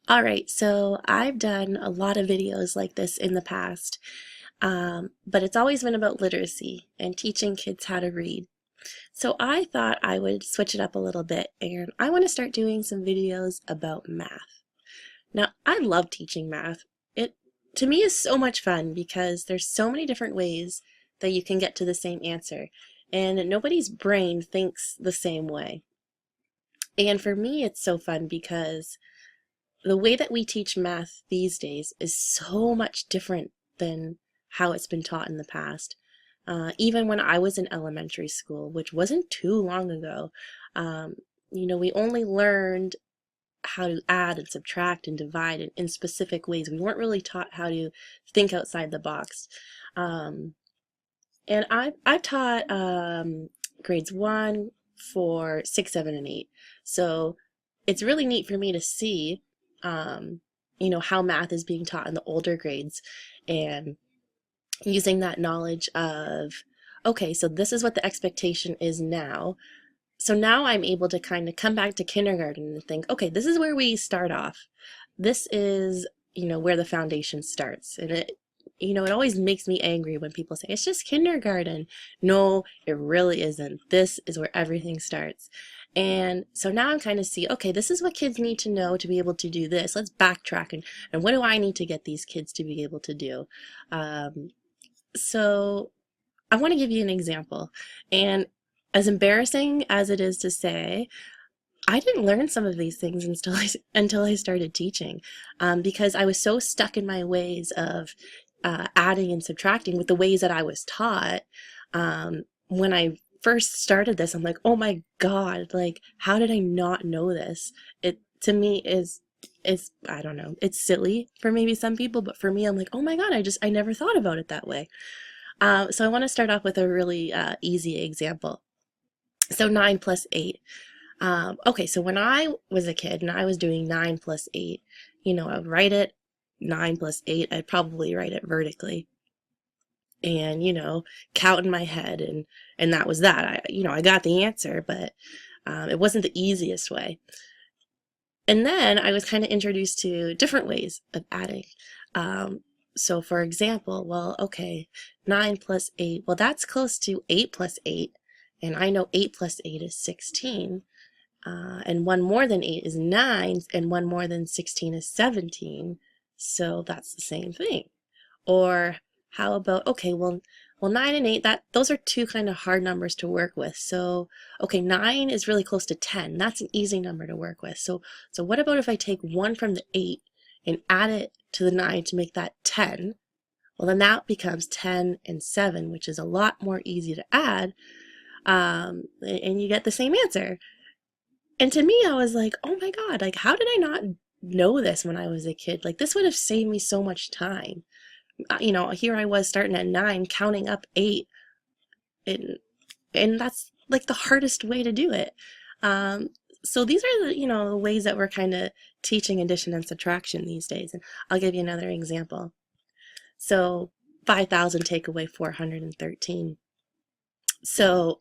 All right, so I've done a lot of videos like this in the past, but it's always been about literacy and teaching kids how to read. So I thought I would switch it up a little bit and I want to start doing some videos about math. Now, I love teaching math. It, to me, is so much fun because there's so many different ways that you can get to the same answer, and nobody's brain thinks the same way. And for me, it's so fun because the way that we teach math these days is so much different than how it's been taught in the past. Even when I was in elementary school, which wasn't too long ago, um, we only learned how to add and subtract and divide in specific ways. We weren't really taught how to think outside the box. Um, and I've taught grades 1, 4, 6, 7, and 8. So it's really neat for me to see, um, how math is being taught in the older grades and using that knowledge of, okay, so this is what the expectation is now. So now I'm able to kind of come back to kindergarten and think, okay, this is where we start off. This is, where the foundation starts. And it always makes me angry when people say, it's just kindergarten. No, it really isn't. This is where everything starts. And so now I'm kind of see, okay, this is what kids need to know to be able to do this. Let's backtrack and what do I need to get these kids to be able to do? So I want to give you an example. And as embarrassing as it is to say, I didn't learn some of these things until I started teaching, because I was so stuck in my ways of adding and subtracting with the ways that I was taught. When I first started this, I'm like, oh my God, like, how did I not know this? It to me is I don't know, it's silly for maybe some people, but for me, I'm like, oh my God, I never thought about it that way. So I want to start off with a really easy example. So 9 plus 8. Okay, so when I was a kid and I was doing 9 plus 8, I would write it 9 plus 8. I'd probably write it vertically and, count in my head. And that was that. I got the answer, but it wasn't the easiest way. And then I was kind of introduced to different ways of adding. So for example, well, okay, 9 plus 8, well, that's close to 8 plus 8. And I know 8 plus 8 is 16. And 1 more than 8 is 9, and 1 more than 16 is 17. So that's the same thing. Or how about, okay, well 9 and 8, those are two kind of hard numbers to work with. So, okay, 9 is really close to 10. That's an easy number to work with. So what about if I take 1 from the 8 and add it to the 9 to make that 10? Well, then that becomes 10 and 7, which is a lot more easy to add, and you get the same answer. And to me, I was like, oh my God, like, how did I not know this when I was a kid? Like, this would have saved me so much time. Here I was starting at 9, counting up 8, and that's like the hardest way to do it. So these are the ways that we're kind of teaching addition and subtraction these days. And I'll give you another example. So 5,000 take away 413. So,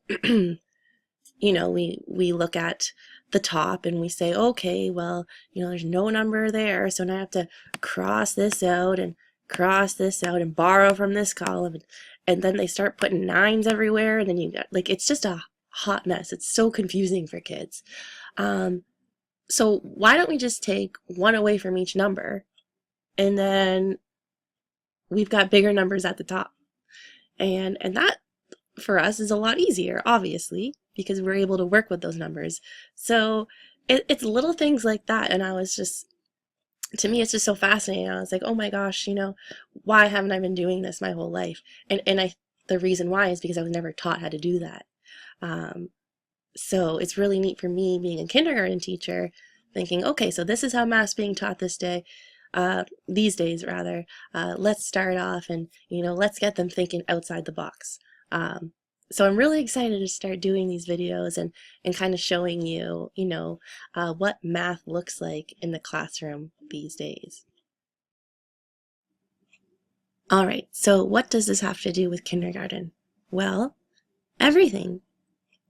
we look at the top and we say, okay, well, there's no number there, so now I have to cross this out and cross this out and borrow from this column, and then they start putting 9s everywhere, and then you got, like, it's just a hot mess. It's so confusing for kids. So why don't we just take 1 away from each number, and then we've got bigger numbers at the top, and that for us is a lot easier, obviously, because we're able to work with those numbers. So it's little things like that. And to me, it's just so fascinating. I was like, oh my gosh, why haven't I been doing this my whole life? And the reason why is because I was never taught how to do that. So it's really neat for me being a kindergarten teacher, thinking, okay, so this is how math's being taught these days rather. Let's start off and, let's get them thinking outside the box. So I'm really excited to start doing these videos and kind of showing you, what math looks like in the classroom these days. All right, so what does this have to do with kindergarten? Well, everything.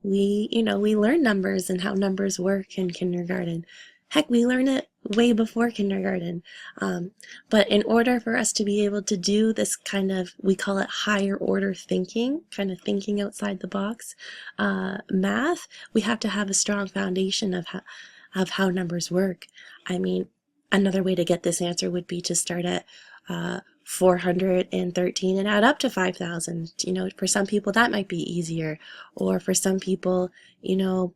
We learn numbers and how numbers work in kindergarten. Heck, we learn it way before kindergarten. But in order for us to be able to do this kind of, we call it higher order thinking, kind of thinking outside the box, math, we have to have a strong foundation of how numbers work. I mean, another way to get this answer would be to start at 413 and add up to 5,000. You know, for some people that might be easier, or for some people, you know,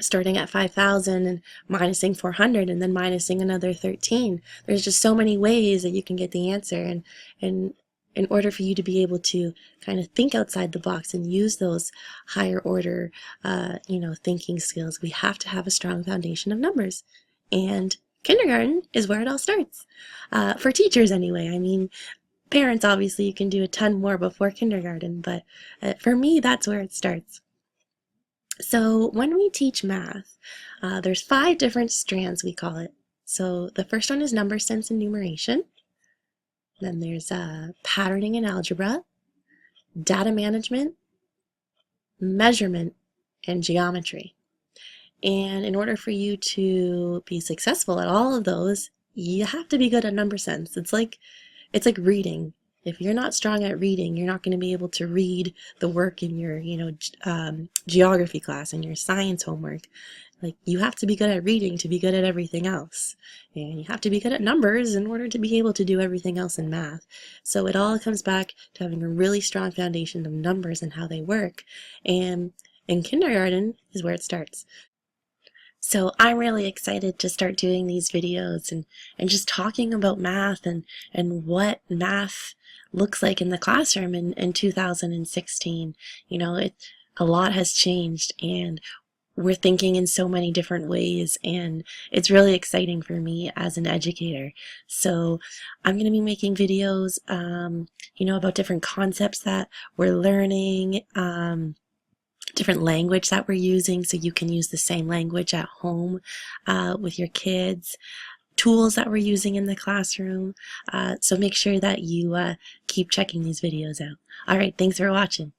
starting at 5,000 and minusing 400 and then minusing another 13. There's just so many ways that you can get the answer, and in order for you to be able to kind of think outside the box and use those higher order, you know, thinking skills, we have to have a strong foundation of numbers. And kindergarten is where it all starts. For teachers anyway. I mean, parents, obviously, you can do a ton more before kindergarten, but for me, that's where it starts. So when we teach math, there's 5 different strands, we call it. So the first one is number sense and numeration. Then there's patterning and algebra, data management, measurement, and geometry. And in order for you to be successful at all of those, you have to be good at number sense. It's like reading. If you're not strong at reading, you're not going to be able to read the work in your, you know, geography class and your science homework. Like, you have to be good at reading to be good at everything else. And you have to be good at numbers in order to be able to do everything else in math. So it all comes back to having a really strong foundation of numbers and how they work. And in kindergarten is where it starts. So I'm really excited to start doing these videos and just talking about math and what math looks like in the classroom in 2016. You know, a lot has changed, and we're thinking in so many different ways, and it's really exciting for me as an educator. So I'm going to be making videos, you know, about different concepts that we're learning, different language that we're using, so you can use the same language at home with your kids, tools that we're using in the classroom. So make sure that you keep checking these videos out. All right, thanks for watching.